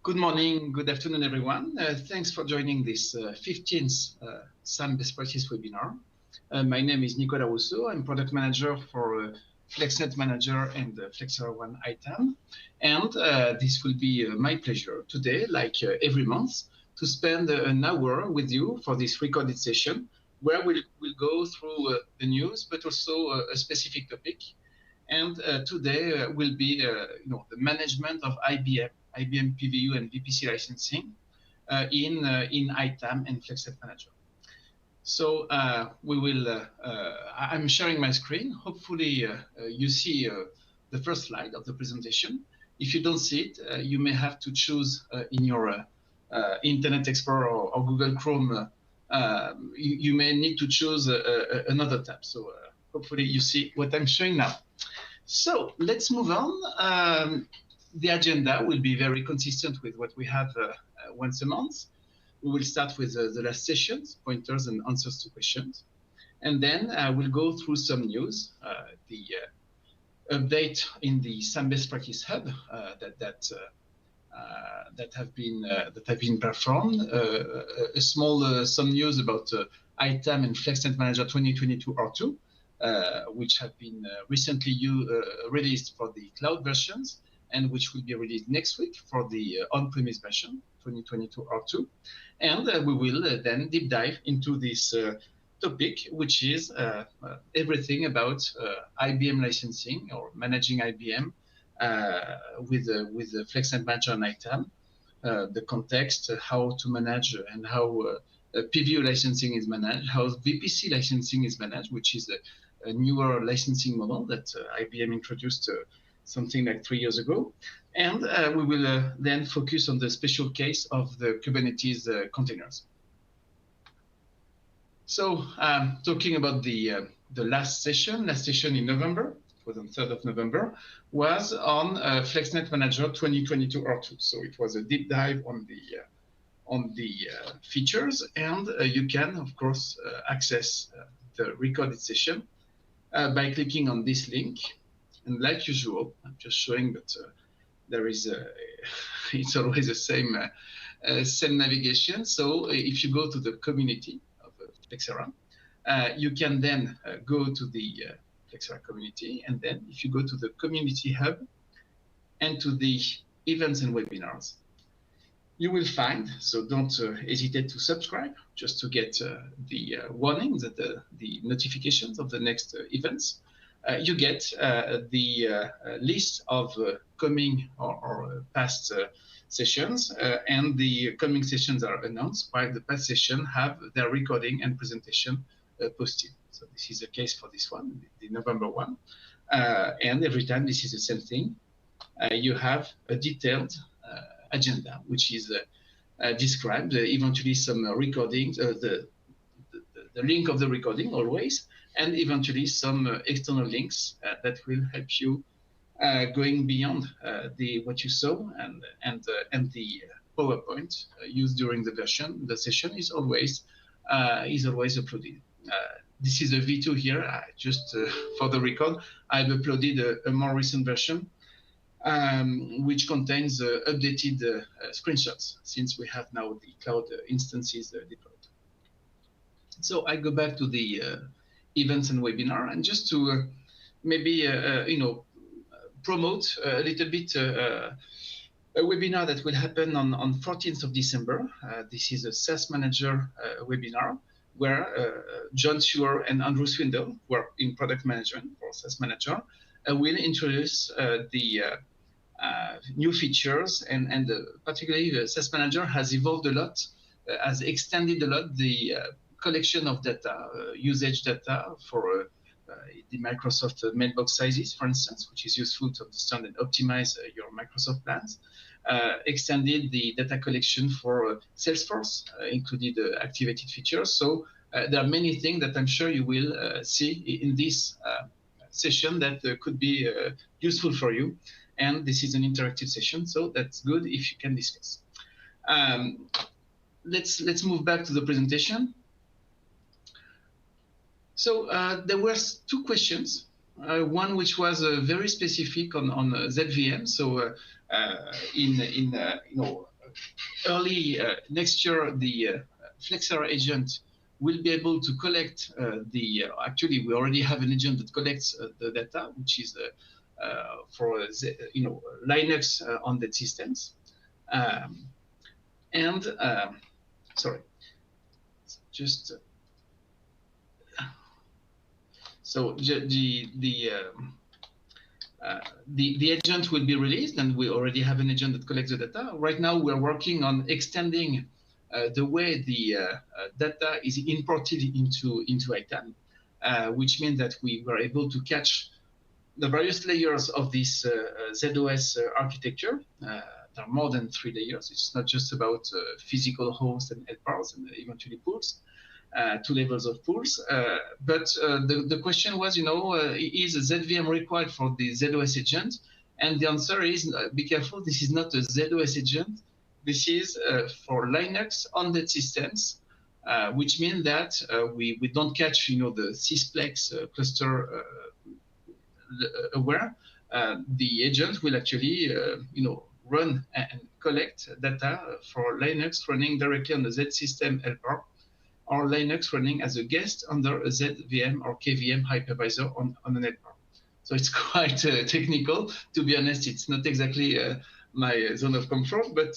Good morning, good afternoon, everyone. Thanks for joining this 15th SAM Best Practice webinar. My name is Nicolas Rousseau. I'm product manager for FlexNet Manager and Flexera One item. And this will be my pleasure today, like every month, to spend an hour with you for this recorded session, where we'll go through the news, but also a specific topic. And today will be the management of IBM PVU and VPC licensing in ITAM and FlexNet Manager. So we will. I'm sharing my screen. Hopefully, you see the first slide of the presentation. If you don't see it, you may have to choose in your Internet Explorer or Google Chrome. You may need to choose another tab. So hopefully, you see what I'm showing now. So let's move on. The agenda will be very consistent with what we have once a month. We will start with the last sessions, pointers and answers to questions. And then we'll go through some news, the update in the SAM Best Practice Hub that have been performed, a small some news about ITAM and FlexNet Manager 2022 R2, which have been recently released for the cloud versions, and which will be released next week for the on-premise version, 2022 R2. And we will then deep dive into this topic, which is everything about IBM licensing or managing IBM with the FlexNet Manager and ITAM, the context, how to manage and how PVU licensing is managed, how VPC licensing is managed, which is a newer licensing model that IBM introduced something like 3 years ago. And we will then focus on the special case of the Kubernetes containers. So talking about the last session in November, it was on 3rd of November, was on FlexNet Manager 2022 R2. So it was a deep dive on the features, and you can, of course, access the recorded session by clicking on this link. And like usual, I'm just showing that there is it's always the same navigation. So if you go to the community of Flexera, you can then go to the Flexera community, and then if you go to the community hub and to the events and webinars, you will find, so don't hesitate to subscribe just to get the warnings, the notifications of the next events. You get the list of coming or past sessions, and the coming sessions are announced, while the past sessions have their recording and presentation posted. So this is the case for this one, the November one. And every time this is the same thing. You have a detailed agenda, which is described, eventually some recordings, the link of the recording always, and eventually some external links that will help you going beyond what you saw, and the PowerPoint used during the session is always uploaded. This is a V2 here. Just for the record, I've uploaded a more recent version, which contains updated screenshots, since we have now the cloud instances deployed. So I go back to the events and webinar, and just to maybe promote a little bit a webinar that will happen on 14th of December. This is a SaaS Manager webinar, where John Sewer and Andrew Swindle, who are in product management for SaaS Manager, will introduce the new features, and particularly the SaaS Manager has evolved a lot, has extended a lot the collection of data, usage data for the Microsoft mailbox sizes, for instance, which is useful to understand and optimize your Microsoft plans. Extended the data collection for Salesforce, included activated features. So there are many things that I'm sure you will see in this session that could be useful for you. And this is an interactive session, so that's good if you can discuss. Let's move back to the presentation. So there were two questions. One which was very specific on ZVM. So early next year, the Flexera agent will be able to collect actually, we already have an agent that collects the data, which is for Linux on that systems. And sorry, just so the agent will be released, and we already have an agent that collects the data. Right now, we're working on extending the way the data is imported into ITAM, which means that we were able to catch the various layers of this ZOS architecture. There are more than 3 layers. It's not just about physical hosts and helpers and eventually pools. 2 levels of pools. But the question was, is a ZVM required for the ZOS agent? And the answer is, be careful, this is not a ZOS agent. This is for Linux on that systems, which means that we don't catch, the sysplex cluster aware. The agent will actually, run and collect data for Linux running directly on the Z system helper, or Linux running as a guest under a ZVM or KVM hypervisor on a network. So it's quite technical. To be honest, it's not exactly my zone of comfort, but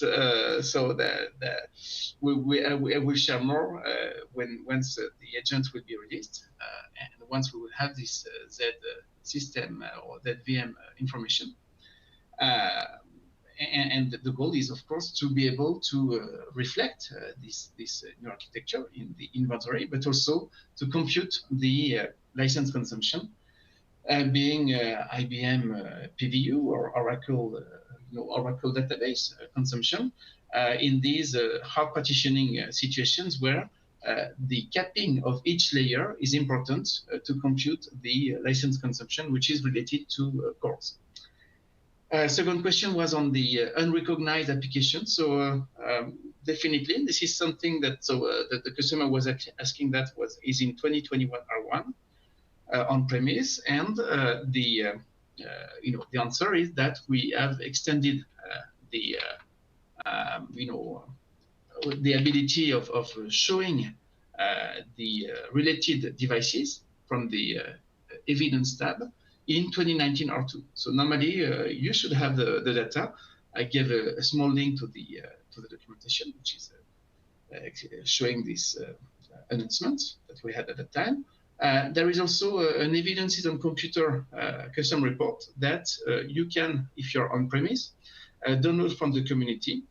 so we will share more once the agent will be released, and once we will have this Z system or ZVM information. And the goal is, of course, to be able to reflect this new architecture in the inventory, but also to compute the license consumption, being IBM PVU or Oracle database consumption in these hard partitioning situations where the capping of each layer is important to compute the license consumption, which is related to cores. Second question was on the unrecognized application. So definitely, this is something that the customer was asking is in 2021 R1 on premise, and the answer is that we have extended the ability of showing the related devices from the evidence tab in 2019 R2. So normally you should have the data. I gave a small link to the documentation, which is showing this announcement that we had at the time. There is also an evidences on computer custom report that you can, if you're on premise, download from the community,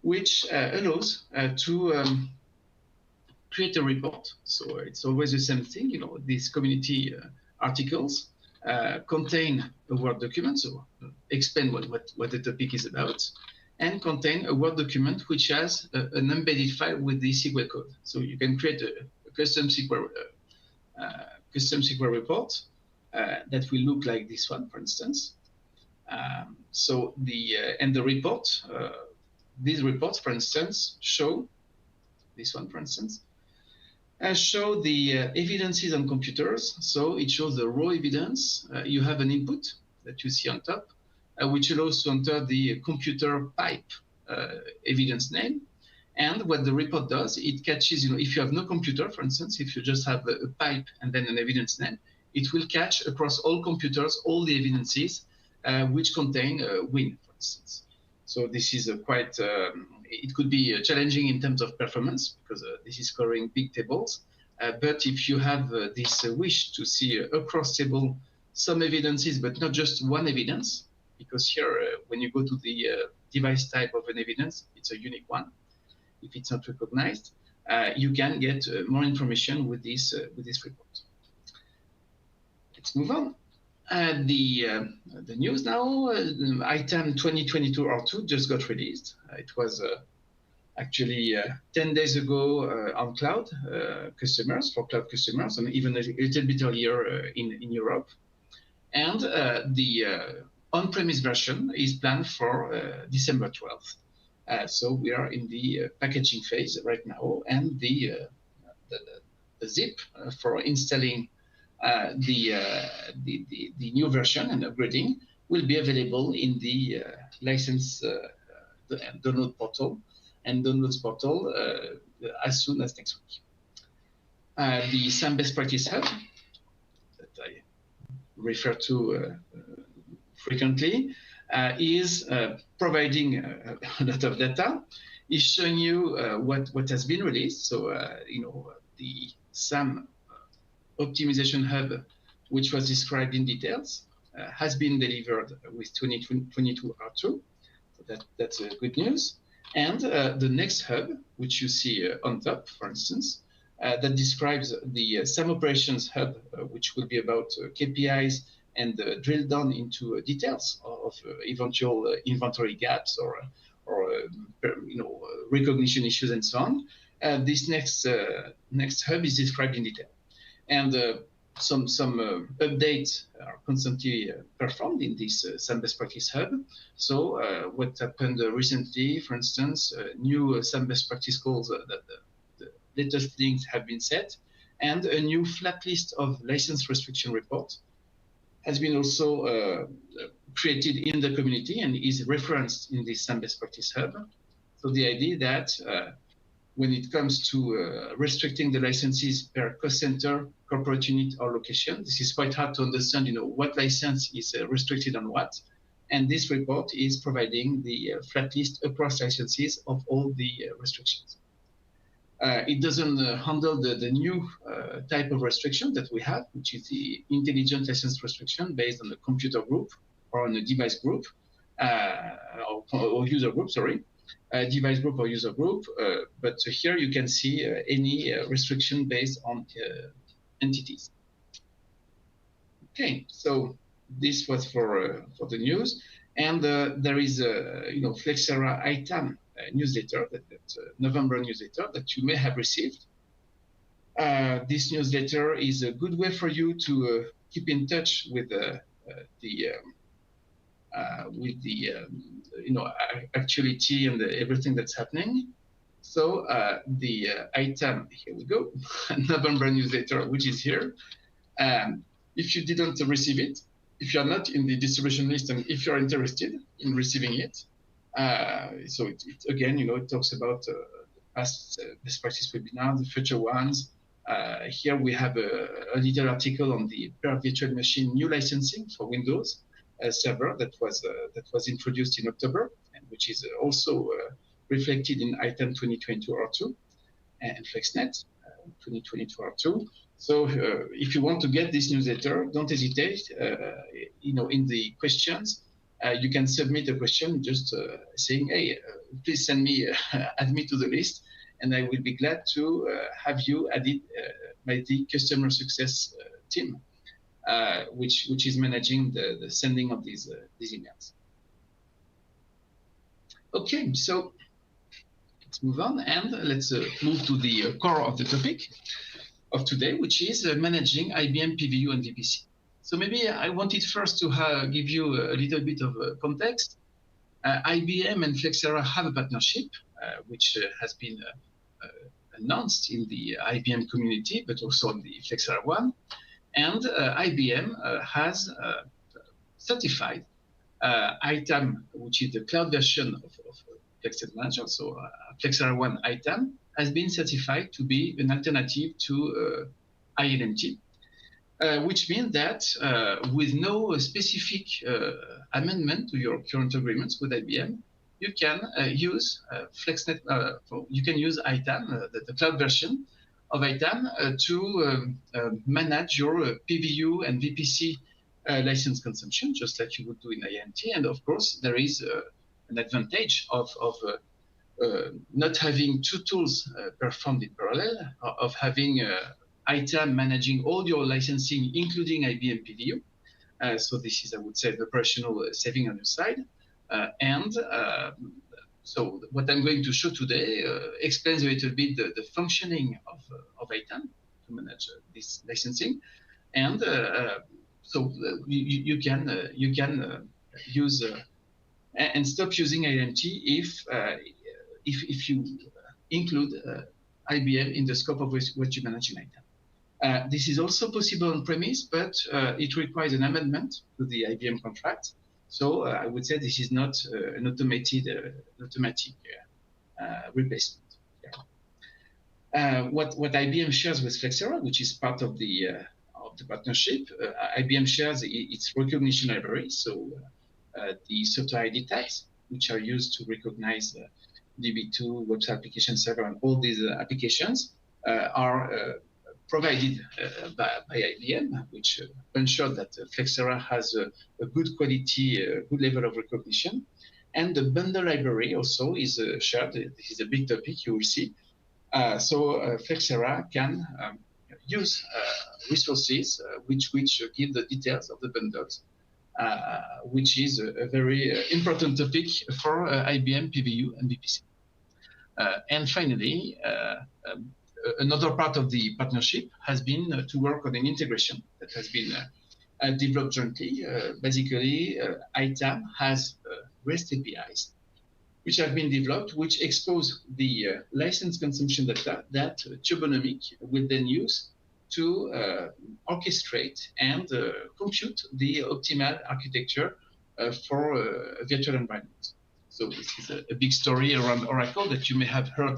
which allows to create a report. So it's always the same thing. These community articles contain a Word document, so explain what the topic is about, and contain a Word document which has an embedded file with the SQL code. So you can create a custom SQL report that will look like this one, for instance. So the report, these reports, for instance, show this one, for instance, show the evidences on computers. So it shows the raw evidence. You have an input that you see on top, which allows to enter the computer pipe evidence name. And what the report does, it catches, if you have no computer, for instance, if you just have a pipe and then an evidence name, it will catch across all computers all the evidences which contain Win, for instance. So this is quite, it could be challenging in terms of performance because this is covering big tables. But if you have this wish to see across table some evidences, but not just one evidence, because here, when you go to the device type of an evidence, it's a unique one. If it's not recognized, you can get more information with this report. Let's move on. The news now, ITAM 2022 R2 just got released. It was actually 10 days ago on cloud customers, for cloud customers, and even a little bit earlier in Europe. And the on-premise version is planned for December 12th. So we are in the packaging phase right now, and the zip for installing the new version and upgrading will be available in the license download portal. and downloads portal as soon as next week. The SAM Best Practice Hub that I refer to frequently is providing a lot of data, is showing you what has been released. So, the SAM optimization hub, which was described in details, has been delivered with 2022 R2. So that's good news. And the next hub, which you see on top, for instance, that describes the SAM operations hub, which will be about KPIs and drill down into details of eventual inventory gaps or recognition issues and so on. This next hub is described in detail, and some updates are constantly performed in this SAM Best Practice Hub. So what happened recently, for instance, new SAM Best Practice calls that the latest links have been set, and a new flat list of license restriction reports has been also created in the community and is referenced in this SAM Best Practice Hub. So the idea that when it comes to restricting the licenses per cost center, corporate unit, or location, this is quite hard to understand, what license is restricted on what. And this report is providing the flat list across licenses of all the restrictions. It doesn't handle the new type of restriction that we have, which is the intelligent license restriction based on a computer group or on a device group, or user group, sorry, device group or user group. But here you can see any restriction based on entities. Okay, so this was for the news. And there is a Flexera ITAM newsletter, that November newsletter that you may have received. This newsletter is a good way for you to keep in touch with actuality and everything that's happening. So the ITAM, here we go, November newsletter, which is here. If you didn't receive it, if you're not in the distribution list, and if you're interested in receiving it, so it again, it talks about past best practice webinar, the future ones. Here we have a little article on the per virtual machine new licensing for Windows server that was introduced in October, and which is also reflected in ITAM 2022 R2 and FlexNet 2022 R2. So if you want to get this newsletter, don't hesitate. In the questions, you can submit a question just saying, hey, please send me, add me to the list, and I will be glad to have you added by the customer success team, which is managing the sending of these emails. Okay, so let's move on, and let's move to the core of the topic of today, which is managing IBM PVU and VPC. So maybe I wanted first to give you a little bit of context. IBM and Flexera have a partnership, which has been announced in the IBM community, but also on the Flexera one. And IBM has certified ITAM, which is the cloud version of Flexera Manager. So Flexera One ITAM has been certified to be an alternative to ILMT, which means that with no specific amendment to your current agreements with IBM, you can use FlexNet. You can use ITAM, the cloud version of ITAM, to manage your PVU and VPC license consumption, just like you would do in ILMT. And of course, there is an advantage of not having two tools performed in parallel, of having ITAM managing all your licensing, including IBM PVU. So this is, I would say, the operational saving on your side. So what I'm going to show today explains a little bit the functioning of ITAM to manage this licensing. And so you can use and stop using ILMT if you include IBM in the scope of what you manage in ITAM. This is also possible on premise, but it requires an amendment to the IBM contract. So I would say this is not an automatic replacement. What IBM shares with Flexera, which is part of the partnership, IBM shares its recognition library. So the software ID tags, which are used to recognize DB2, web application server, and all these applications are provided by IBM, which ensure that Flexera has a good quality, good level of recognition. And the bundle library also is shared. This is a big topic, you will see. So Flexera can use resources which give the details of the bundles, which is a very important topic for IBM PVU and VPC. And finally, another part of the partnership has been to work on an integration that has been developed jointly. Basically, ITAM has REST APIs which have been developed, which expose the license consumption data that Turbonomic will then use to orchestrate and compute the optimal architecture for a virtual environment. So this is a big story around Oracle that you may have heard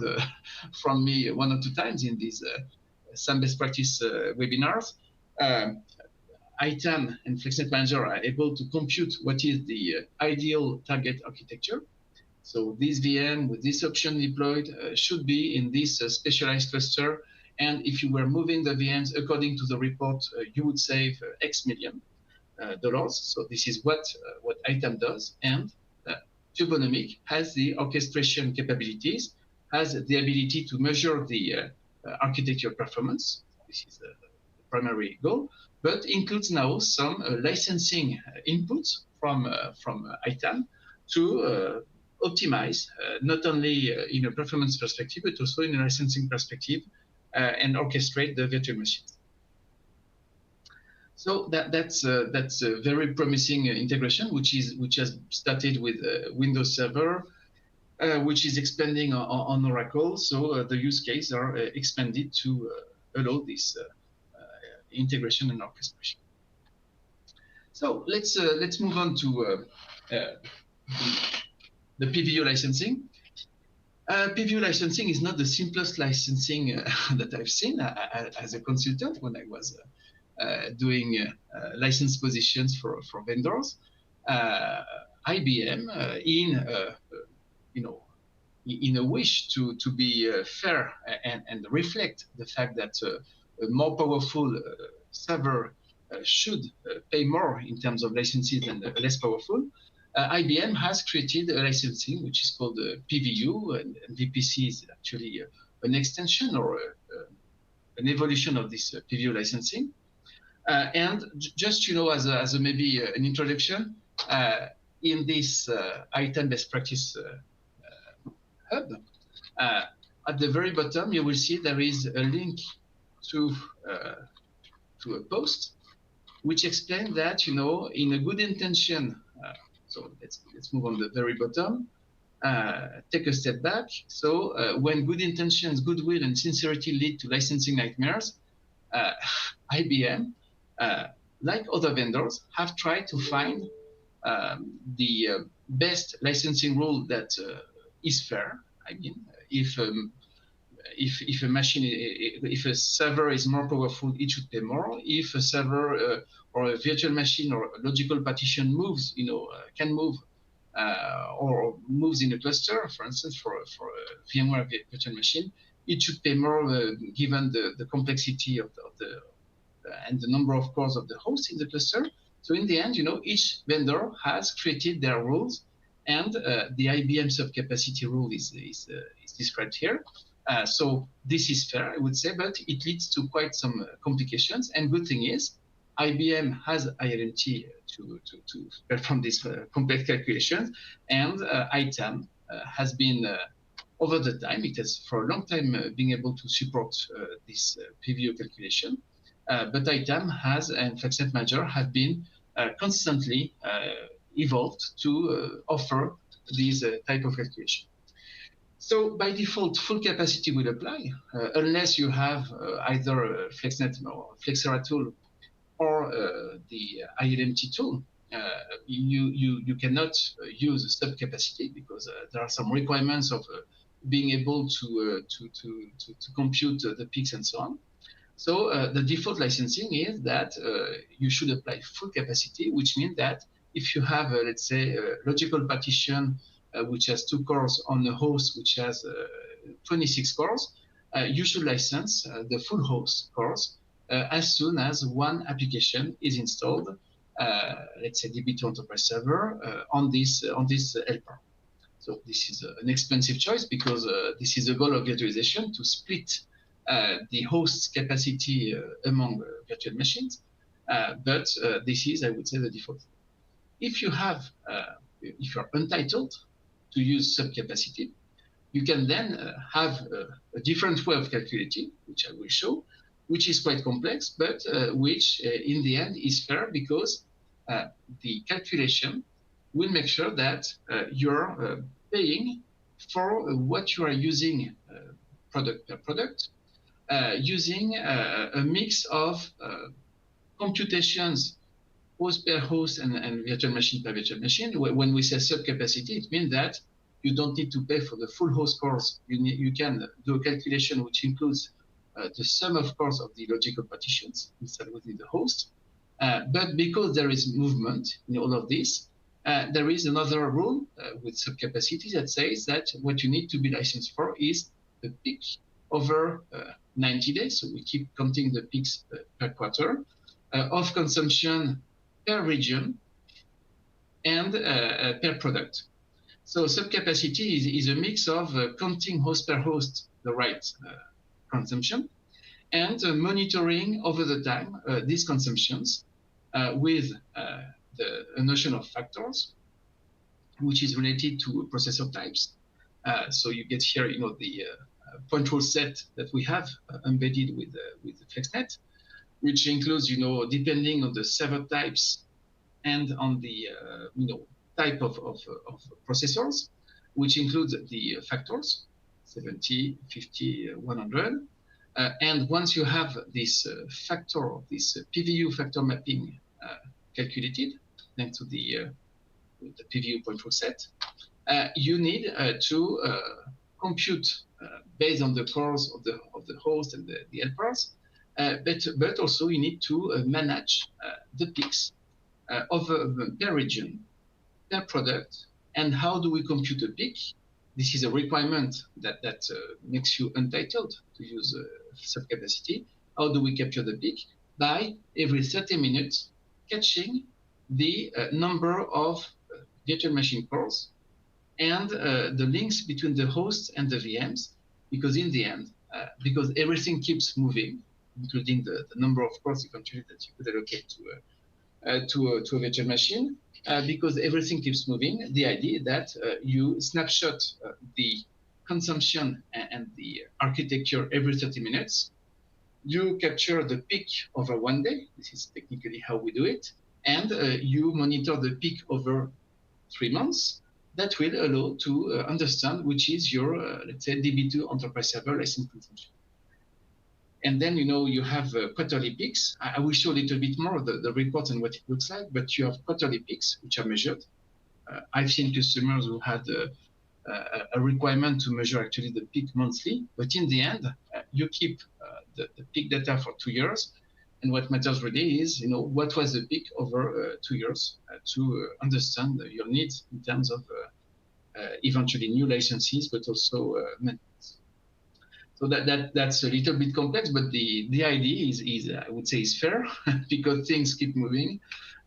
from me one or two times in these some best practice webinars. ITAM and FlexNet Manager are able to compute what is the ideal target architecture. So this VM with this option deployed should be in this specialized cluster. And if you were moving the VMs according to the report, you would save X million dollars. So this is what ITAM does. And Turbonomic has the orchestration capabilities, has the ability to measure the architecture performance. This is the primary goal, but includes now some licensing inputs from ITAM to optimize not only in a performance perspective, but also in a licensing perspective and orchestrate the virtual machines. So that's a very promising integration, which has started with Windows Server, which is expanding on Oracle. So the use cases are expanded to allow this integration and orchestration. So let's move on to the PVU licensing. PVU licensing is not the simplest licensing that I've seen as a consultant when I was doing license positions for vendors. IBM, in a wish to be fair and reflect the fact that a more powerful server should pay more in terms of licenses than less powerful, IBM has created a licensing which is called PVU, and VPC is actually an extension or an evolution of this PVU licensing. And just as maybe an introduction, in this ITAM best practice hub, at the very bottom you will see there is a link to a post which explains that in a good intention. So let's move on the very bottom. Take a step back. So when good intentions, goodwill, and sincerity lead to licensing nightmares, IBM, like other vendors, have tried to find the best licensing rule that is fair. I mean, if a machine, if a server is more powerful, it should pay more. If a server or a virtual machine or a logical partition moves, can move or moves in a cluster, for instance, for a VMware virtual machine, it should pay more given the complexity of the and the number of cores of the host in the cluster. So in the end, each vendor has created their rules, and the IBM subcapacity rule is described here. So this is fair, I would say, but it leads to quite some complications. And good thing is, IBM has ILMT to perform these complex calculations, and ITAM has been, over the time, it has for a long time been able to support this PVU calculation. But ITAM and FlexNet Manager have been constantly evolved to offer these type of calculation. So by default, full capacity will apply unless you have either FlexNet or Flexera tool or the ILMT tool. You cannot use sub capacity because there are some requirements of being able to compute the peaks and so on. So the default licensing is that you should apply full capacity, which means that if you have, let's say, a logical partition which has 2 cores on a host which has 26 cores, you should license the full host cores as soon as one application is installed, let's say DB2 Enterprise Server on this helper. So this is an expensive choice because this is the goal of virtualization, to split the host's capacity among virtual machines. But this is, I would say, the default. If you're entitled to use subcapacity, you can then have a different way of calculating, which I will show, which is quite complex, but which in the end is fair, because the calculation will make sure that you're paying for what you are using product per product, using a mix of computations host per host and virtual machine per virtual machine. When we say subcapacity, it means that you don't need to pay for the full host cores. You can do a calculation which includes the sum of cores of the logical partitions installed within the host. But because there is movement in all of this, there is another rule with subcapacity that says that what you need to be licensed for is the peak over 90 days. So we keep counting the peaks per quarter of consumption per region and per product. So subcapacity is a mix of counting host per host the right consumption and monitoring over the time these consumptions with a notion of factors, which is related to processor types. So you get here, the point rule set that we have embedded with the FlexNet, which includes, depending on the server types and on the type of processors, which includes the factors 70, 50, 100. And once you have this factor, this PVU factor mapping calculated thanks to the PVU point rule set, you need to compute based on the cores of the host and the helpers, but also you need to manage the peaks per region, per product. And how do we compute a peak? This is a requirement that makes you entitled to use subcapacity. How do we capture the peak? By every 30 minutes catching the number of virtual machine cores and the links between the hosts and the VMs, because in the end, because everything keeps moving, including the number of cores eventually that you could allocate to a virtual machine, because everything keeps moving, the idea that you snapshot the consumption and the architecture every 30 minutes, you capture the peak over 1 day, this is technically how we do it, and you monitor the peak over 3 months. That will allow to understand which is your, let's say, DB2 Enterprise Server license consumption. And then, you have quarterly peaks. I will show a little bit more the report and what it looks like, but you have quarterly peaks, which are measured. I've seen customers who had a requirement to measure actually the peak monthly, but in the end, you keep the peak data for 2 years. And what matters really is, what was the peak over 2 years to understand your needs in terms of eventually new licenses, but also maintenance. So that's a little bit complex, but the idea is I would say is fair because things keep moving.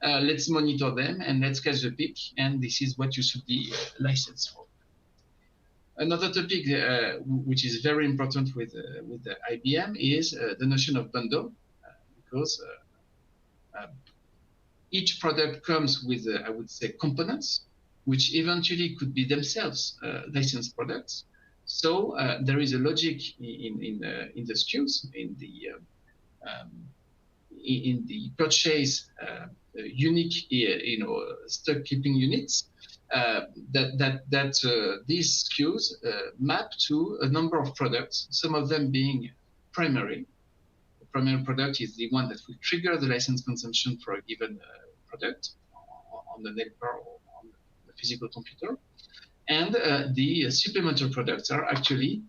Let's monitor them and let's catch the peak, and this is what you should be licensed for. Another topic which is very important with the IBM is the notion of bundle, because each product comes with, I would say, components, which eventually could be themselves licensed products. So there is a logic in the SKUs, in the purchase unique, stock keeping units, that these SKUs map to a number of products, some of them being primary. The primary product is the one that will trigger the license consumption for a given product on the network or on the physical computer. And the supplementary products are actually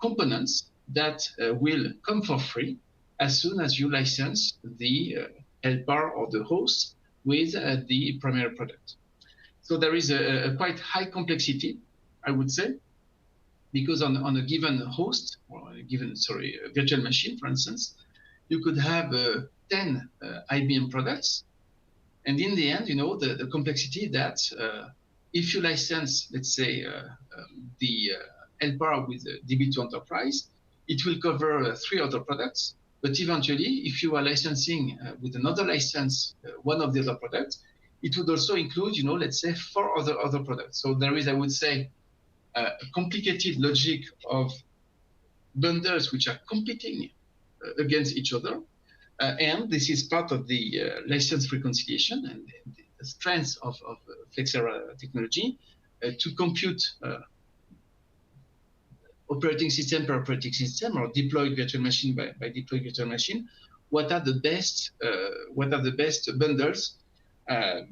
components that will come for free as soon as you license the helper or the host with the primary product. So there is a quite high complexity, I would say, because on a given host or a given, virtual machine, for instance, you could have 10 IBM products. And in the end, the complexity that if you license, let's say, the helper with DB2 Enterprise, it will cover 3 other products. But eventually, if you are licensing with another license, one of the other products, it would also include, let's say, 4 other products. So there is, I would say, a complicated logic of bundles which are competing against each other. And this is part of the license reconciliation and the strength of Flexera technology to compute operating system per operating system or deployed virtual machine by deployed virtual machine. What are the best bundles?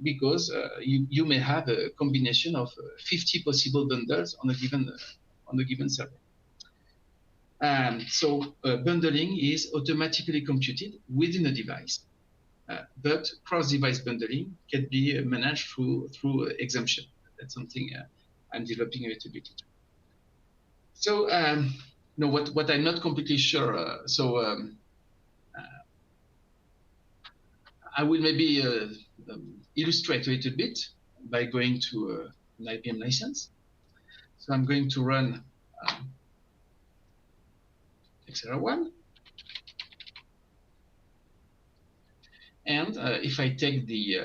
Because you may have a combination of 50 possible bundles on a given server. So bundling is automatically computed within a device, but cross-device bundling can be managed through exemption. That's something I'm developing a little bit later. So what I'm not completely sure. I will maybe illustrate a little bit by going to an IBM license. So I'm going to run Flexera 1. And if I take the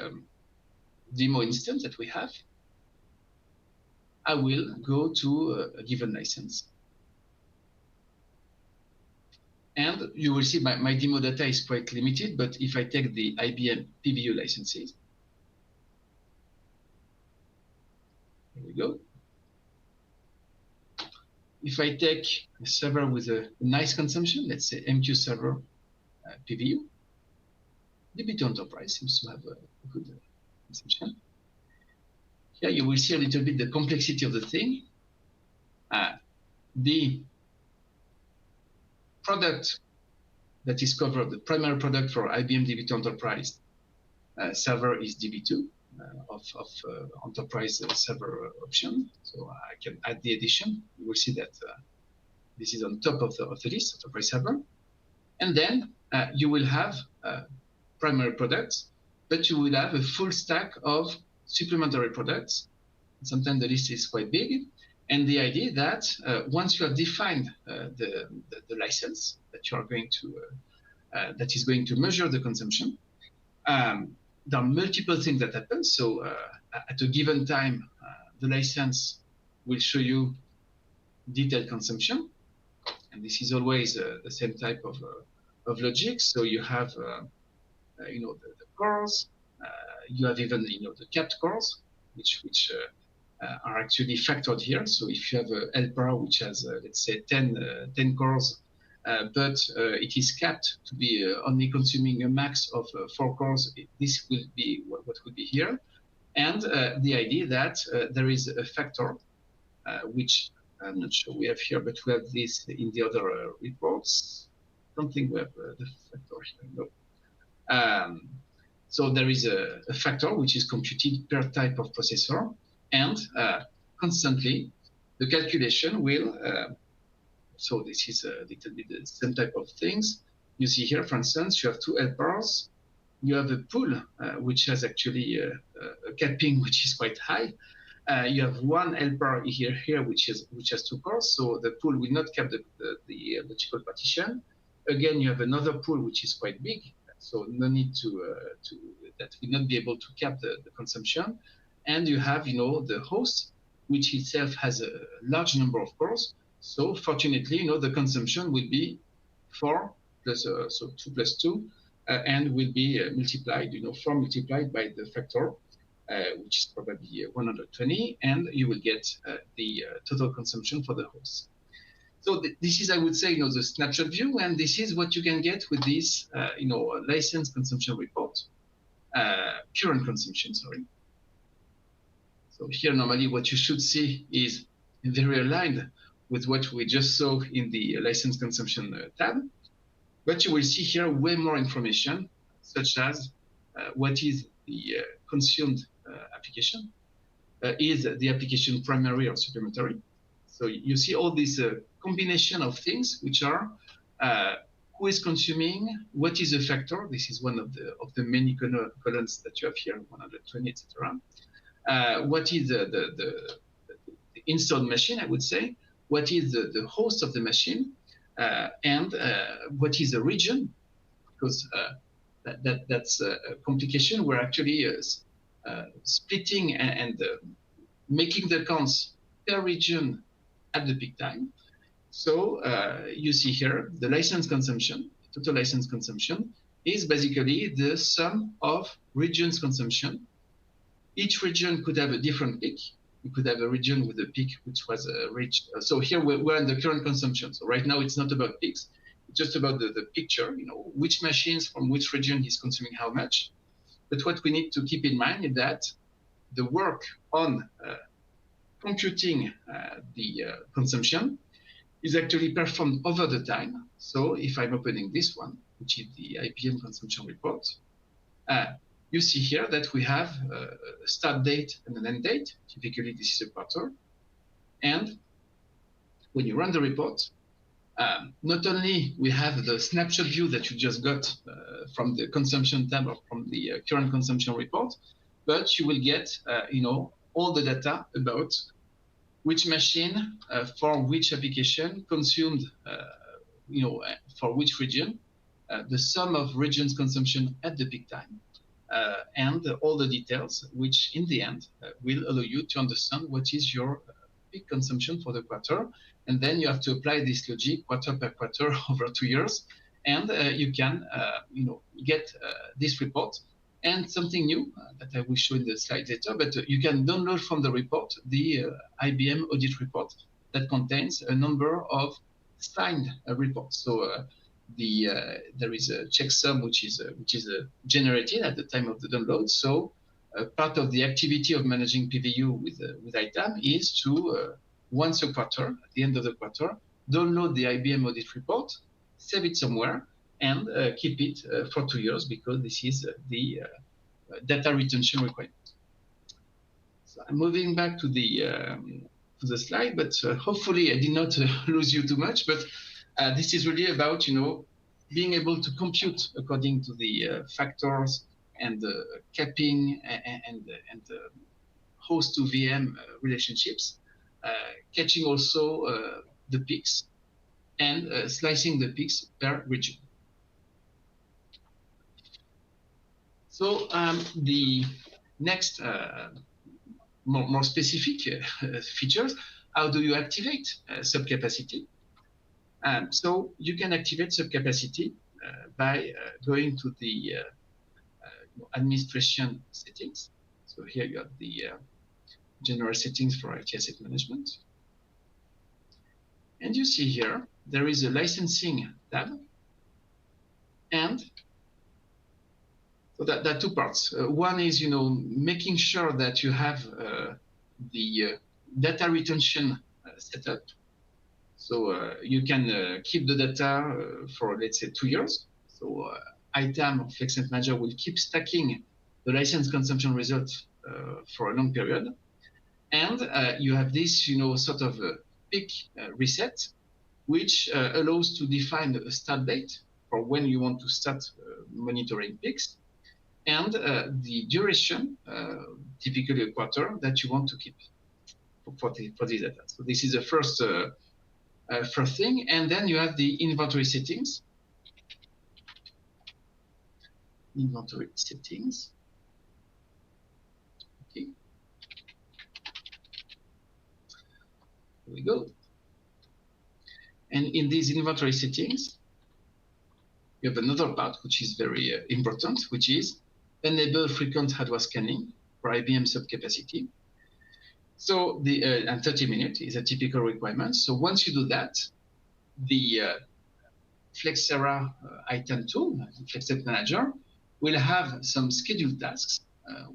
demo instance that we have, I will go to a given license. And you will see my demo data is quite limited, but if I take the IBM PVU licenses, here we go. If I take a server with a nice consumption, let's say MQ server PVU, DB2 Enterprise seems to have a good consumption. Here you will see a little bit the complexity of the thing. The product that is covered, the primary product for IBM DB2 Enterprise server is DB2 of Enterprise server option. So I can add the addition. You will see that this is on top of the list, Enterprise server. And then you will have primary products, but you will have a full stack of supplementary products. Sometimes the list is quite big. And the idea that once you have defined the license that you are going to, that is going to measure the consumption, there are multiple things that happen. So at a given time, the license will show you detailed consumption. And this is always the same type of logic. So you have, the cores. You have even, the capped cores, which are actually factored here. So if you have a helper which has, let's say, 10 cores, but it is capped to be only consuming a max of 4 cores, this will be what would be here. And the idea that there is a factor, which I'm not sure we have here, but we have this in the other reports. I don't think we have the factor here. No. So there is a factor which is computed per type of processor, and constantly the calculation will, so this is a little bit the same type of things. You see here, for instance, you have 2 helpers. You have a pool, which has actually a capping, which is quite high. You have 1 helper here, which has 2 cores. So the pool will not cap the logical partition. Again, you have another pool, which is quite big. So no need that will not be able to cap the consumption. And you have, the host, which itself has a large number of cores. So fortunately, the consumption will be 4 plus, so 2 plus 2, and will be multiplied, 4 multiplied by the factor, which is probably 120, and you will get the total consumption for the host. So this is, I would say, the snapshot view, and this is what you can get with this, license consumption report, current consumption, sorry. So here, normally, what you should see is very aligned with what we just saw in the license consumption tab. But you will see here way more information, such as what is the consumed application, is the application primary or supplementary. So you see all this combination of things, which are who is consuming, what is the factor. This is one of the many columns that you have here, 120, etc. What is the installed machine, I would say, what is the host of the machine, and what is the region, because that's a complication. We're actually splitting and making the counts per region at the peak time. So you see here the license consumption, total license consumption, is basically the sum of regions consumption. Each region could have a different peak. You could have a region with a peak which was reached. So here we're in the current consumption. So right now it's not about peaks. It's just about the picture, which machines from which region is consuming how much. But what we need to keep in mind is that the work on computing the consumption is actually performed over the time. So if I'm opening this one, which is the IBM consumption report, you see here that we have a start date and an end date. Typically, this is a quarter. And when you run the report, not only we have the snapshot view that you just got from the consumption tab or from the current consumption report, but you will get all the data about which machine for which application consumed, for which region, the sum of regions consumption at the peak time, and all the details, which in the end will allow you to understand what is your peak consumption for the quarter. And then you have to apply this logic quarter per quarter over 2 years, and you can get this report. And something new that I will show in the slide later, but you can download from the report the IBM audit report that contains a number of signed reports. So there is a checksum which is generated at the time of the download. So part of the activity of managing PVU with ITAM is to once a quarter, at the end of the quarter, download the IBM audit report, save it somewhere, and keep it for 2 years, because this is the data retention requirement. So I'm moving back to the slide, but hopefully I did not lose you too much. But this is really about being able to compute according to the factors and the capping and host to VM relationships, catching also the peaks and slicing the peaks per region. So the next more specific features, how do you activate subcapacity? So you can activate subcapacity by going to the administration settings. So here you have the general settings for IT asset management. And you see here, there is a licensing tab. And so there are two parts. One is, making sure that you have the data retention set up. So you can keep the data for, let's say, 2 years. So ITAM, Flexera Manager, will keep stacking the license consumption results for a long period. And you have this, sort of peak reset, which allows to define a start date for when you want to start monitoring peaks, and the duration, typically a quarter, that you want to keep for this data. So this is the first thing. And then you have the inventory settings. Inventory settings. Okay. Here we go. And in these inventory settings, you have another part which is very important, which is enable frequent hardware scanning for IBM subcapacity. So and 30 minutes is a typical requirement. So once you do that, the Flexera ITAM tool, Flexera Manager, will have some scheduled tasks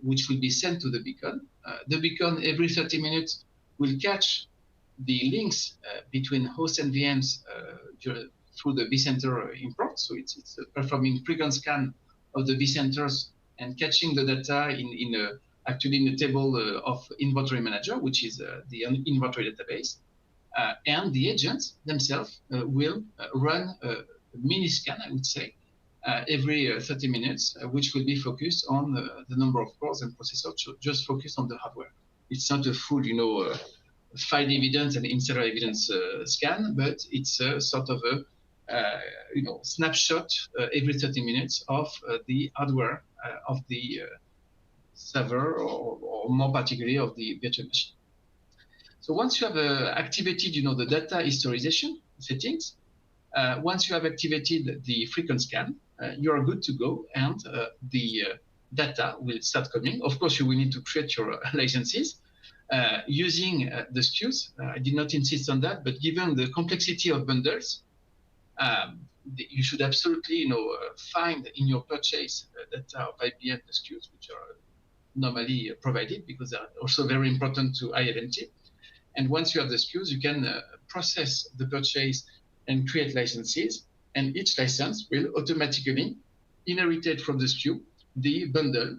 which will be sent to the beacon. The beacon every 30 minutes will catch the links between hosts and VMs through the vCenter import. So it's performing frequent scan of the vCenters and catching the data actually in a table of inventory manager, which is the inventory database. And the agents themselves will run a mini scan, I would say, every 30 minutes, which will be focused on the number of cores and processors, so just focused on the hardware. It's not a full, file evidence and installer evidence scan, but it's a sort of a snapshot every 30 minutes of the hardware of the server, or more particularly of the virtual machine. So once you have activated, the data historization settings, once you have activated the frequent scan, you are good to go, and the data will start coming. Of course, you will need to create your licenses using the SKUs. I did not insist on that, but given the complexity of bundles, you should absolutely, find in your purchase data of IBM the SKUs, which are normally provided, because they are also very important to ILMT. And once you have the SKUs, you can process the purchase and create licenses, and each license will automatically inherit from the SKU the bundle,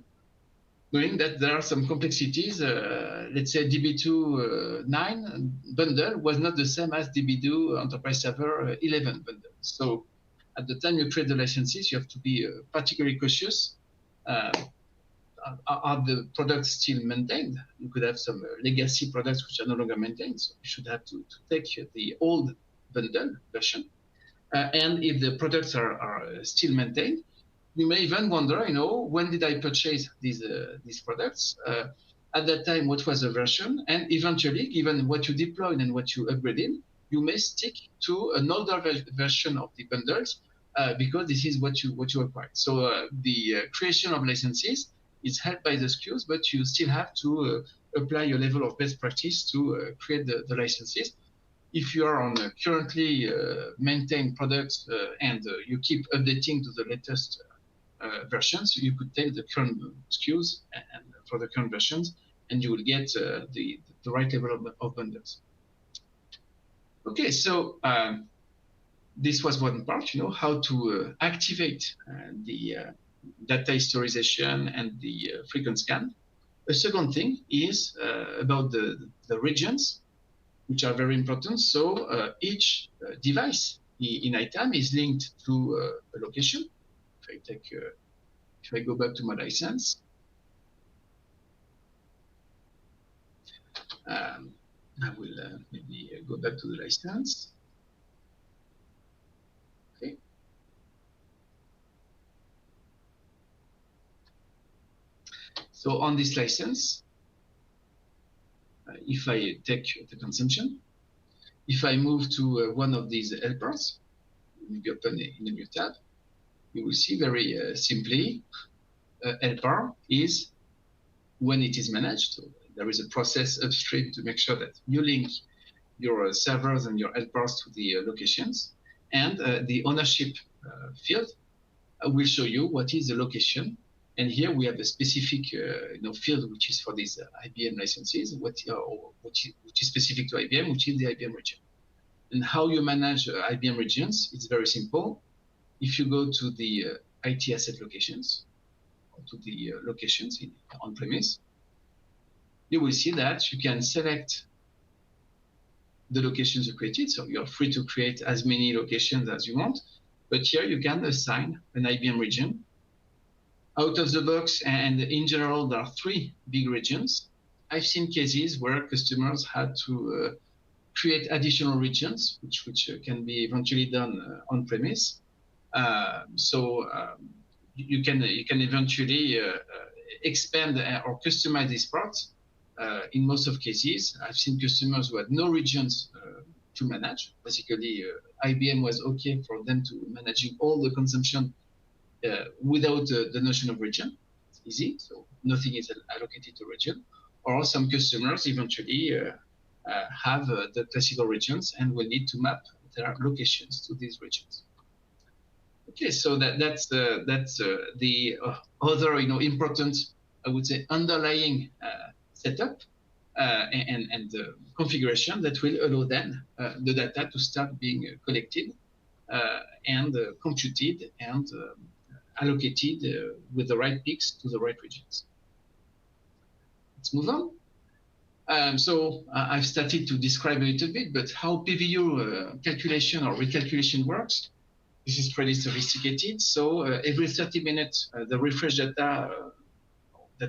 knowing that there are some complexities. Let's say DB2 9 bundle was not the same as DB2 Enterprise Server 11 bundle. So at the time you create the licenses, you have to be particularly cautious. Are the products still maintained? You could have some legacy products which are no longer maintained, so you should have to take the old bundle version. And if the products are still maintained, you may even wonder, when did I purchase these products? At that time, what was the version? And eventually, given what you deployed and what you upgraded, you may stick to an older version of the bundles because this is what you acquired. So the creation of licenses is helped by the SKUs, but you still have to apply your level of best practice to create the licenses. If you are on currently maintained products and you keep updating to the latest versions, you could take the current SKUs and for the current versions, and you will get the right level of bundles. Okay, so this was one part, how to activate the data historization and the frequent scan. A second thing is about the regions, which are very important. So each device in ITAM is linked to a location. If I go back to my license, I will maybe go back to the license. Okay. So on this license, if I take the consumption, if I move to one of these helpers, maybe open in a new tab, you will see very simply, helper is when it is managed. So there is a process upstream to make sure that you link your servers and your helpers to the locations. And the ownership field will show you what is the location. And here we have a specific field which is for these IBM licenses, which is specific to IBM, which is the IBM region. And how you manage IBM regions, it's very simple. If you go to the IT asset locations, or to the locations on-premise, you will see that you can select the locations you created. So you're free to create as many locations as you want. But here you can assign an IBM region. Out of the box, and in general, there are 3 big regions. I've seen cases where customers had to create additional regions, which can be eventually done on-premise. You can eventually expand or customize these parts. In most of cases, I've seen customers who had no regions to manage. Basically, IBM was okay for them to managing all the consumption without the notion of region. It's easy, so nothing is allocated to region. Or some customers eventually have the classical regions and will need to map their locations to these regions. Okay, so that's the other important I would say, underlying setup and configuration that will allow then the data to start being collected and computed and allocated with the right peaks to the right regions. Let's move on. So I've started to describe a little bit, but how PVU calculation or recalculation works. This is pretty sophisticated. So every 30 minutes, the refresh data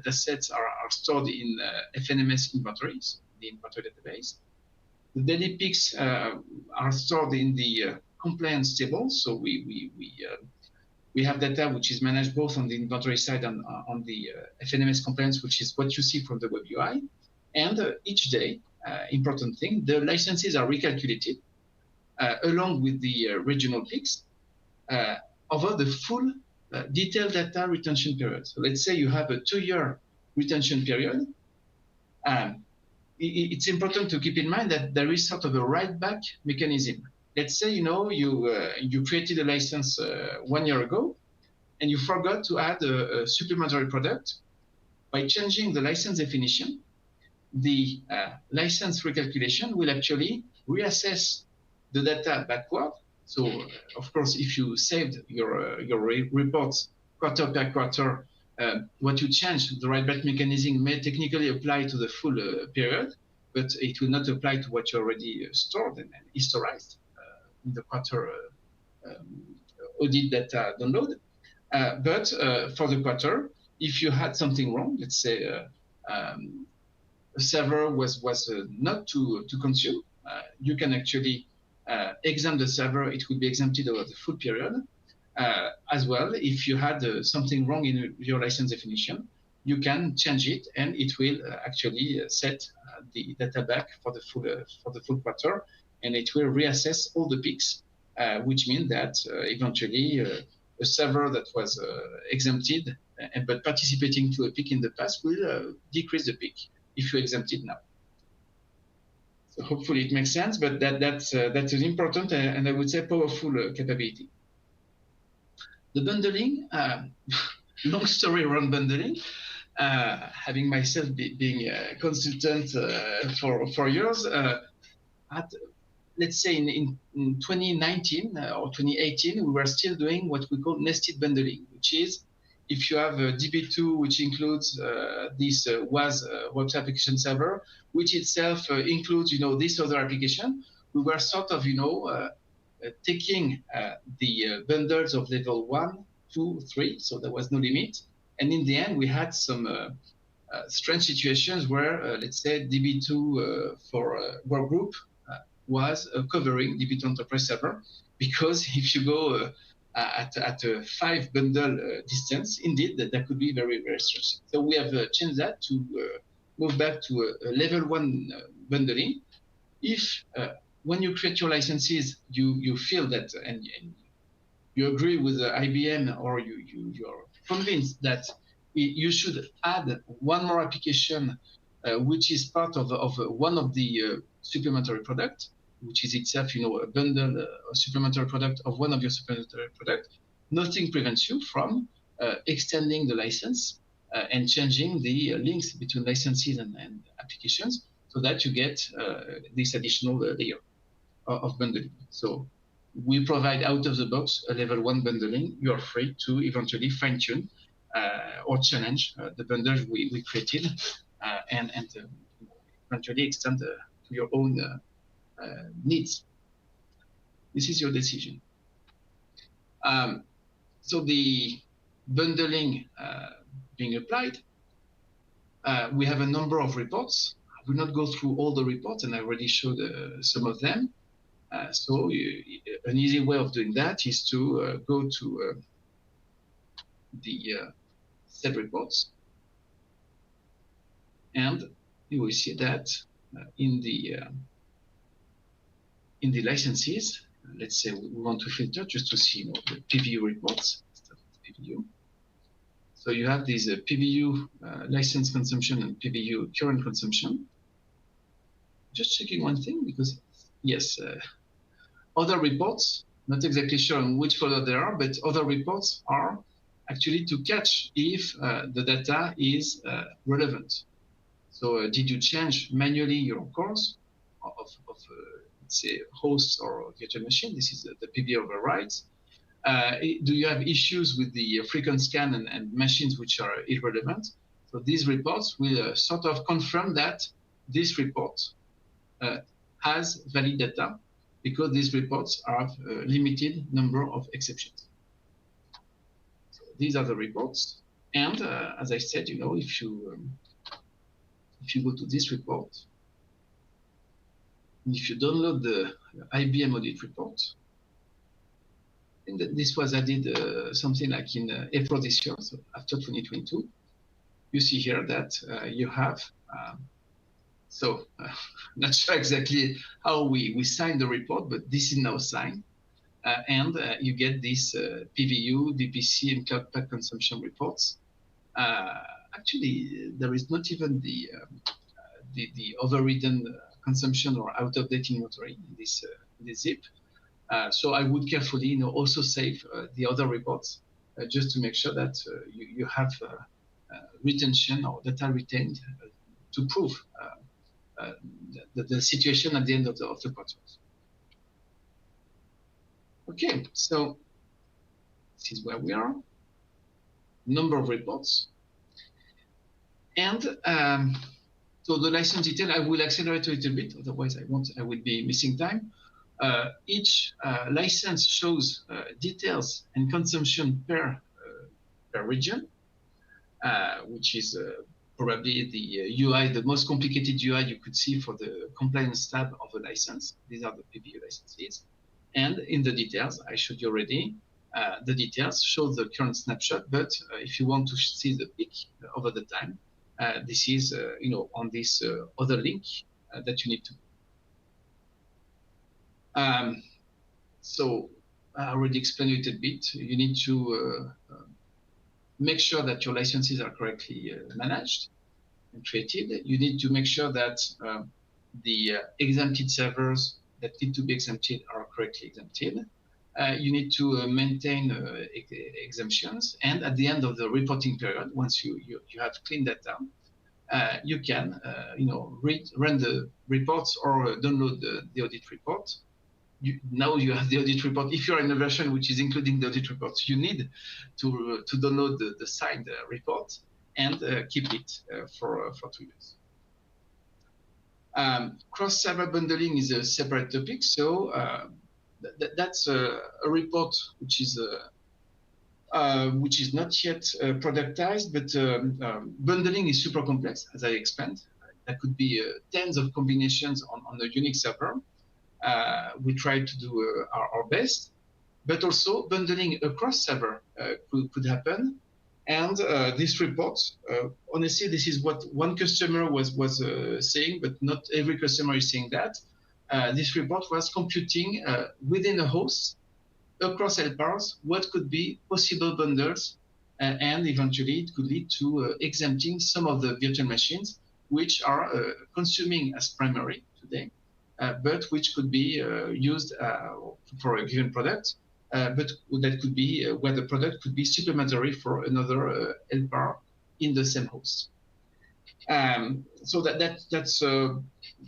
sets are stored in FNMS inventories, the inventory database. The daily peaks are stored in the compliance table. So we have data which is managed both on the inventory side and on the FNMS compliance, which is what you see from the web UI. And each day, important thing, the licenses are recalculated along with the regional peaks over the full detailed data retention period. So let's say you have a 2-year retention period. It's important to keep in mind that there is sort of a write-back mechanism. Let's say you created a license 1 year ago, and you forgot to add a supplementary product. By changing the license definition, the license recalculation will actually reassess the data backward. So, of course, if you saved your reports quarter per quarter, what you change, the write-back mechanism may technically apply to the full period, but it will not apply to what you already stored and historized in the quarter audit data download. But for the quarter, if you had something wrong, let's say a server was not to consume, you can actually exempt the server. It will be exempted over the full period. As well, if you had something wrong in your license definition, you can change it, and it will actually set the data back for the full quarter, and it will reassess all the peaks, which means that eventually a server that was exempted but participating to a peak in the past will decrease the peak if you exempt it now. So hopefully it makes sense, but that's an important and I would say powerful capability. The bundling, long story around bundling, having myself being a consultant for years, let's say in 2019 or 2018, we were still doing what we call nested bundling, which is if you have a DB2, which includes this WAS web application server, which itself includes, this other application, we were sort of, taking the bundles of level 1, 2, 3, so there was no limit. And in the end, we had some strange situations where, let's say, DB2 for workgroup was covering DB2 Enterprise Server, because if you go at a 5 bundle distance, indeed, that could be very, very strange. So we have changed that to move back to a level 1 bundling. If when you create your licenses, you feel that and you agree with IBM, or you're convinced that you should add one more application which is part of one of the supplementary products, which is itself a bundle, a supplementary product of one of your supplementary products, nothing prevents you from extending the license and changing the links between licenses and applications, so that you get this additional layer of bundling. So we provide out of the box a level 1 bundling. You are free to eventually fine-tune or challenge the bundles we created and eventually extend to your own needs. This is your decision. So the bundling being applied, we have a number of reports. I will not go through all the reports, and I already showed some of them. So an easy way of doing that is to go to the set reports, and you will see that in the licenses. Let's say we want to filter just to see the PVU reports. PVU. So you have these PVU license consumption and PVU current consumption. Just checking one thing, because yes, other reports, not exactly sure on which folder they are, but other reports are actually to catch if the data is relevant. So did you change manually your course of let's say, hosts or virtual machine? This is the PVU overrides. Do you have issues with the frequent scan and machines which are irrelevant? So these reports will sort of confirm that this report has valid data, because these reports have a limited number of exceptions. So these are the reports. And as I said, you know, if you go to this report, if you download the IBM audit report, and this was added something like in April this year, so after 2022, you see here that you have, not sure exactly how we signed the report, but this is now signed. And you get this PVU, VPC, and cloud pack consumption reports. Actually, there is not even the overridden consumption or out of date inventory in this zip. So I would carefully, you know, also save the other reports just to make sure that you have retention or data retained to prove the situation at the end of the quarter. Okay, so this is where we are. Number of reports. And so the license detail, I will accelerate a little bit, otherwise I will be missing time. Each license shows details and consumption per region, which is probably the UI, the most complicated UI you could see for the compliance tab of a license. These are the PVU licenses. And in the details, I showed you already, the details show the current snapshot, but if you want to see the peak over the time, this is you know, on this other link that you need to. So I already explained it a bit. You need to make sure that your licenses are correctly managed and created. You need to make sure that the exempted servers that need to be exempted are correctly exempted. You need to maintain exemptions. And at the end of the reporting period, once you have clean data, you can you know, run the reports or download the audit report. Now you have the audit report. If you're in a version which is including the audit reports, you need to download the signed report and keep it for 2 years. Cross-server bundling is a separate topic. So that's a report which is not yet productized, but bundling is super complex, as I explained. There could be tens of combinations on a unique server. We try to do our best, but also bundling across server could happen. And this report, honestly, this is what one customer was saying, but not every customer is saying that. This report was computing within a host across LPARs what could be possible bundles, and eventually it could lead to exempting some of the virtual machines which are consuming as primary today. But which could be used for a given product, but that could be where the product could be supplementary for another LPAR in the same host. So that's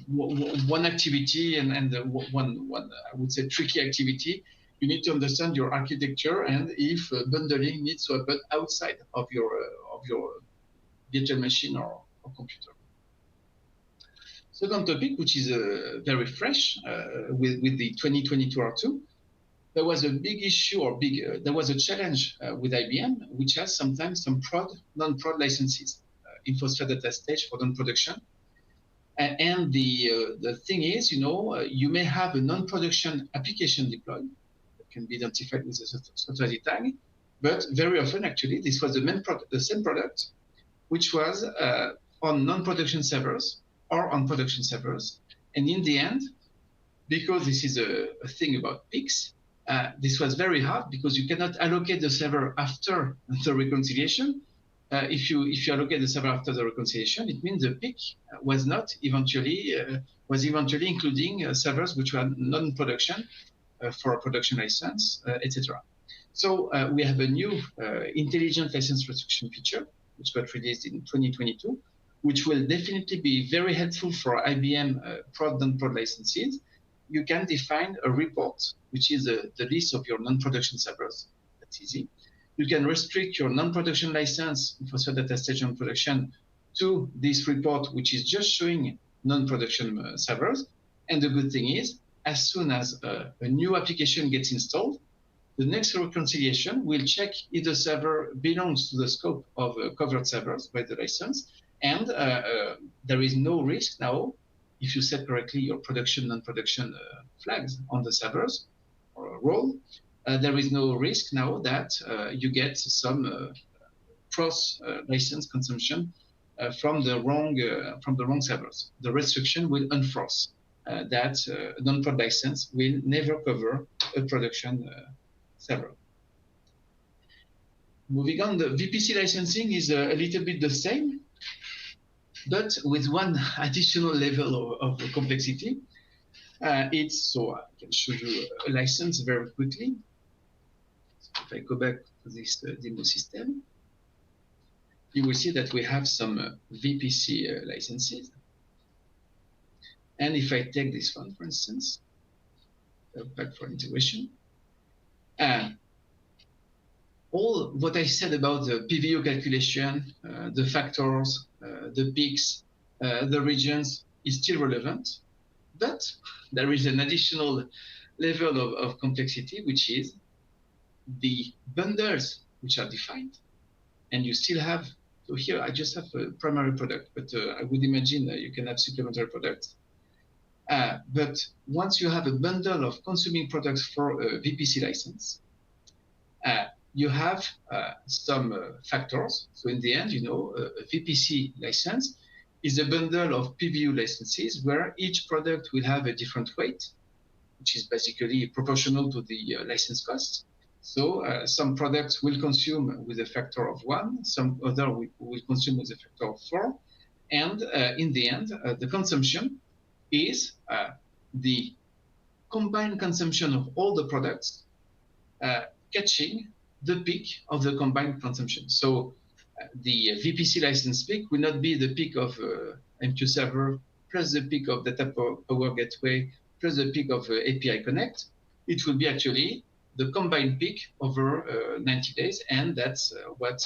one activity and one I would say tricky activity. You need to understand your architecture and if bundling needs to happen outside of your virtual machine or computer. Second topic, which is very fresh with the 2022 R2, there was a big issue or there was a challenge with IBM, which has sometimes some non-prod licenses in phosphate data stage for non-production. And the thing is, you know, you may have a non-production application deployed that can be identified with a software tag, but very often, actually, this was the same product, which was on non-production servers or on production servers. And in the end, because this is a thing about peaks, this was very hard because you cannot allocate the server after the reconciliation. If you allocate the server after the reconciliation, it means the peak was eventually including servers which were non-production for a production license, etc. So we have a new intelligent license restriction feature, which got released in 2022, which will definitely be very helpful for IBM prod and prod licenses. You can define a report, which is the list of your non-production servers. That's easy. You can restrict your non-production license for data stage on production to this report, which is just showing non-production servers. And the good thing is, as soon as a new application gets installed, the next reconciliation will check if the server belongs to the scope of covered servers by the license. And there is no risk now, if you set correctly your production, non-production flags on the servers or role, there is no risk now that you get some cross license consumption from the wrong servers. The restriction will enforce that non-prod license will never cover a production server. Moving on, the VPC licensing is a little bit the same, but with one additional level of complexity. So I can show you a license very quickly. So if I go back to this demo system, you will see that we have some VPC licenses. And if I take this one, for instance, back for integration, all what I said about the PVU calculation, the factors, the peaks, the regions is still relevant, but there is an additional level of complexity, which is the bundles which are defined. And you still have, so here I just have a primary product, but I would imagine that you can have supplementary products. But once you have a bundle of consuming products for a VPC license, you have some factors. So in the end, you know, a VPC license is a bundle of PVU licenses where each product will have a different weight, which is basically proportional to the license cost. So some products will consume with a factor of 1, some other will consume with a factor of 4. And in the end, the consumption is the combined consumption of all the products catching the peak of the combined consumption. So the VPC license peak will not be the peak of MQ server plus the peak of data power gateway plus the peak of API connect. It will be actually the combined peak over 90 days, and that's what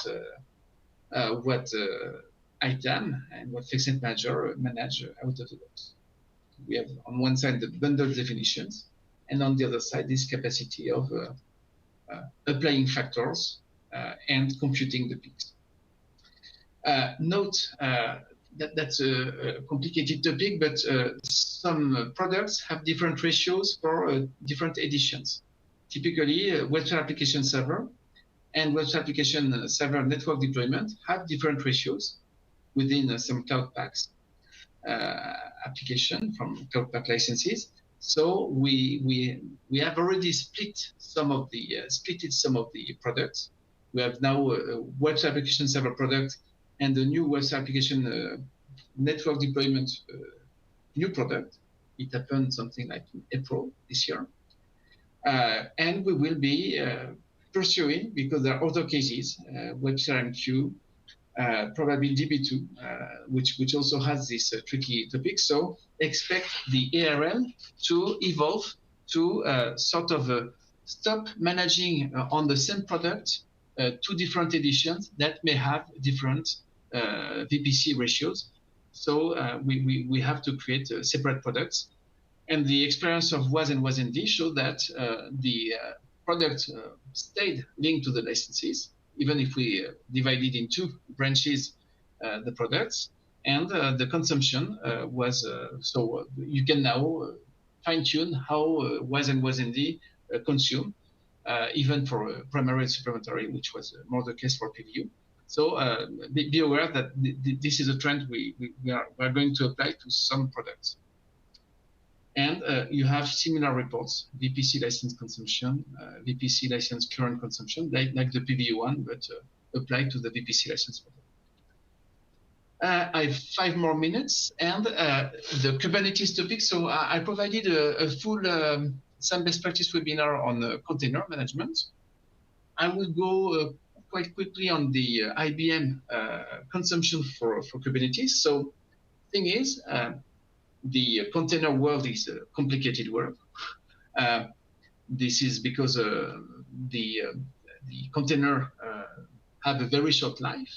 ITAM and what Flexera Manager manage out of the box. We have on one side the bundle definitions, and on the other side this capacity of applying factors and computing the peaks. Note that that's a complicated topic, but some products have different ratios for different editions. Typically, web application server and web application server network deployment have different ratios within some cloud packs application from cloud pack licenses. So we have already splitted some of the products. We have now a web application server product and a new web application network deployment new product. It happened something like in April this year. And we will be pursuing, because there are other cases, WebSerMQ, probably DB2, which also has this tricky topic. So expect the ARM to evolve to sort of stop managing on the same product 2 different editions that may have different VPC ratios. So we have to create separate products. And the experience of WAS and WAS-ND showed that the product stayed linked to the licenses, even if we divided in 2 branches the products. And the consumption was, so you can now fine-tune how WAS and WAS-ND consume, even for primary and supplementary, which was more the case for PVU. So be aware that this is a trend we are going to apply to some products. And you have similar reports, VPC license consumption, VPC license current consumption, like the PVU one, but applied to the VPC license model. I have 5 more minutes, and the Kubernetes topic. So I provided a full some best practice webinar on container management. I will go quite quickly on the IBM consumption for Kubernetes. So thing is, the container world is a complicated world. This is because the container have a very short life.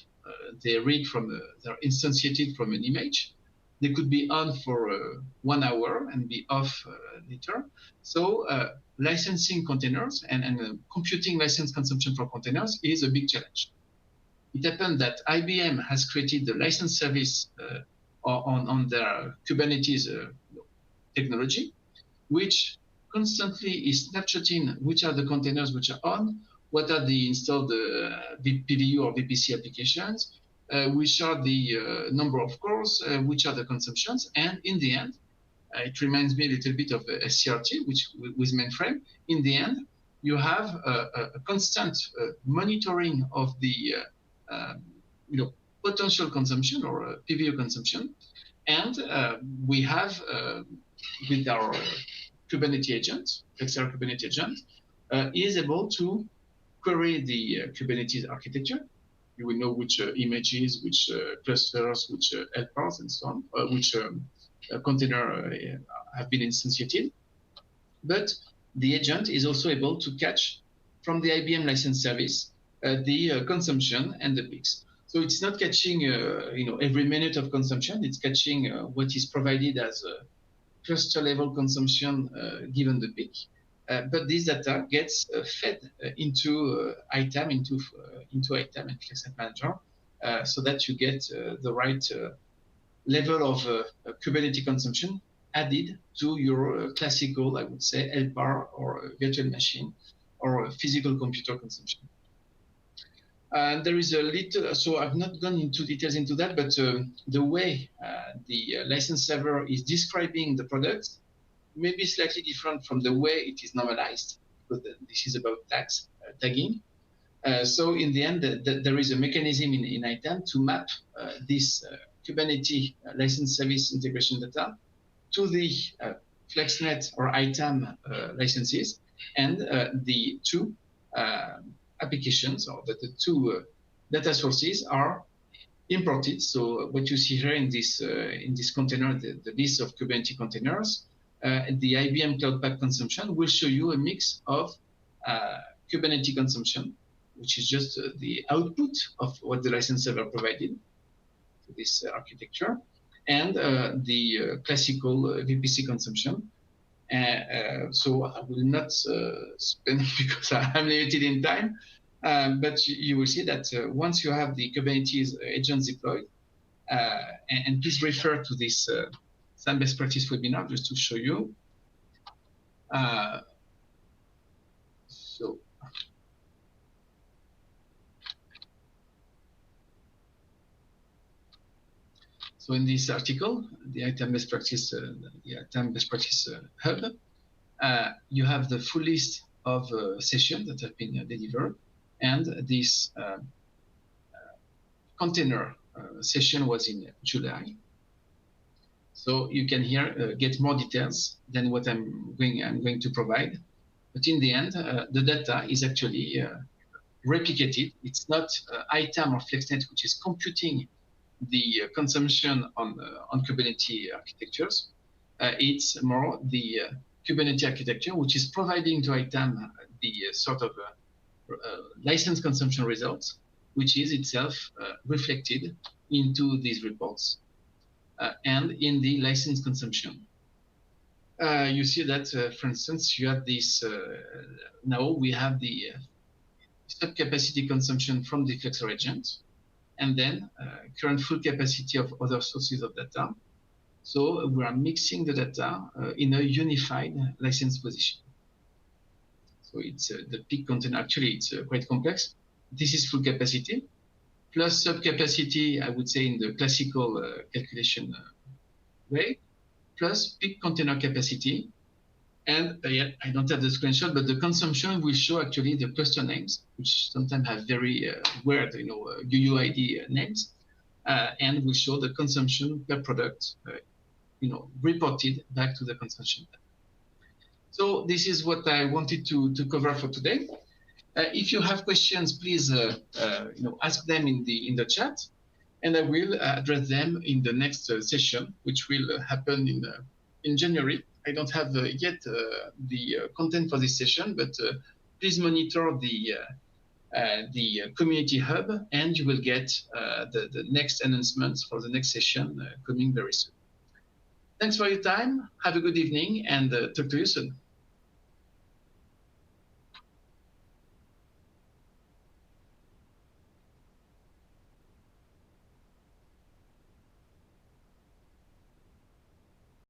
They read from they're instantiated from an image. They could be on for 1 hour and be off later. So licensing containers and computing license consumption for containers is a big challenge. It happened that IBM has created the license service on their Kubernetes technology, which constantly is snapshotting which are the containers which are on, what are the installed PVU or VPC applications, which are the number of cores, which are the consumptions, and in the end, it reminds me a little bit of a CRT, which with mainframe. In the end, you have a constant monitoring of the potential consumption or PVU consumption, and we have with our Kubernetes agent, Flexera Kubernetes agent, is able to query the Kubernetes architecture. You will know which images, which clusters, which helpers, and so on, which container have been instantiated. But the agent is also able to catch from the IBM license service the consumption and the peaks. So it's not catching every minute of consumption. It's catching what is provided as a cluster level consumption given the peak. But this data gets fed into ITAM, into ITAM and Flexnet Manager, so that you get the right level of Kubernetes consumption added to your classical, I would say, LPAR or virtual machine or physical computer consumption. And there is a little, so I've not gone into details into that, but the way the license server is describing the product may be slightly different from the way it is normalized, because this is about tagging. So in the end, there is a mechanism in ITAM to map this Kubernetes license service integration data to the FlexNet or ITAM licenses, and the two applications or the two data sources are imported. So what you see here in this container, the list of Kubernetes containers, the IBM Cloud Pak consumption will show you a mix of Kubernetes consumption, which is just the output of what the license server provided to this architecture, and the classical VPC consumption. So I will not spend because I'm limited in time, but you will see that once you have the Kubernetes agents deployed, and please refer to this some best practice webinar just to show you. So in this article, the ITAM best practice, hub, you have the full list of sessions that have been delivered, and this container session was in July. So you can here get more details than what I'm going to provide. But in the end, the data is actually replicated. It's not ITAM or FlexNet which is computing the consumption on Kubernetes architectures. It's more the Kubernetes architecture which is providing to ITAM the sort of license consumption results, which is itself reflected into these reports and in the license consumption. You see that, for instance, you have this, now we have the sub-capacity consumption from the Flexera agent, and then current full capacity of other sources of data. So we are mixing the data in a unified license position. So it's the peak container, actually it's quite complex. This is full capacity, plus sub-capacity, I would say in the classical calculation way, plus peak container capacity. And yeah, I don't have the screenshot, but the consumption will show actually the cluster names, which sometimes have very weird, UUID names, and will show the consumption per product, reported back to the consumption. So this is what I wanted to cover for today. If you have questions, please ask them in the chat, and I will address them in the next session, which will happen in January. I don't have yet the content for this session, but please monitor the community hub, and you will get the next announcements for the next session coming very soon. Thanks for your time. Have a good evening, and talk to you soon.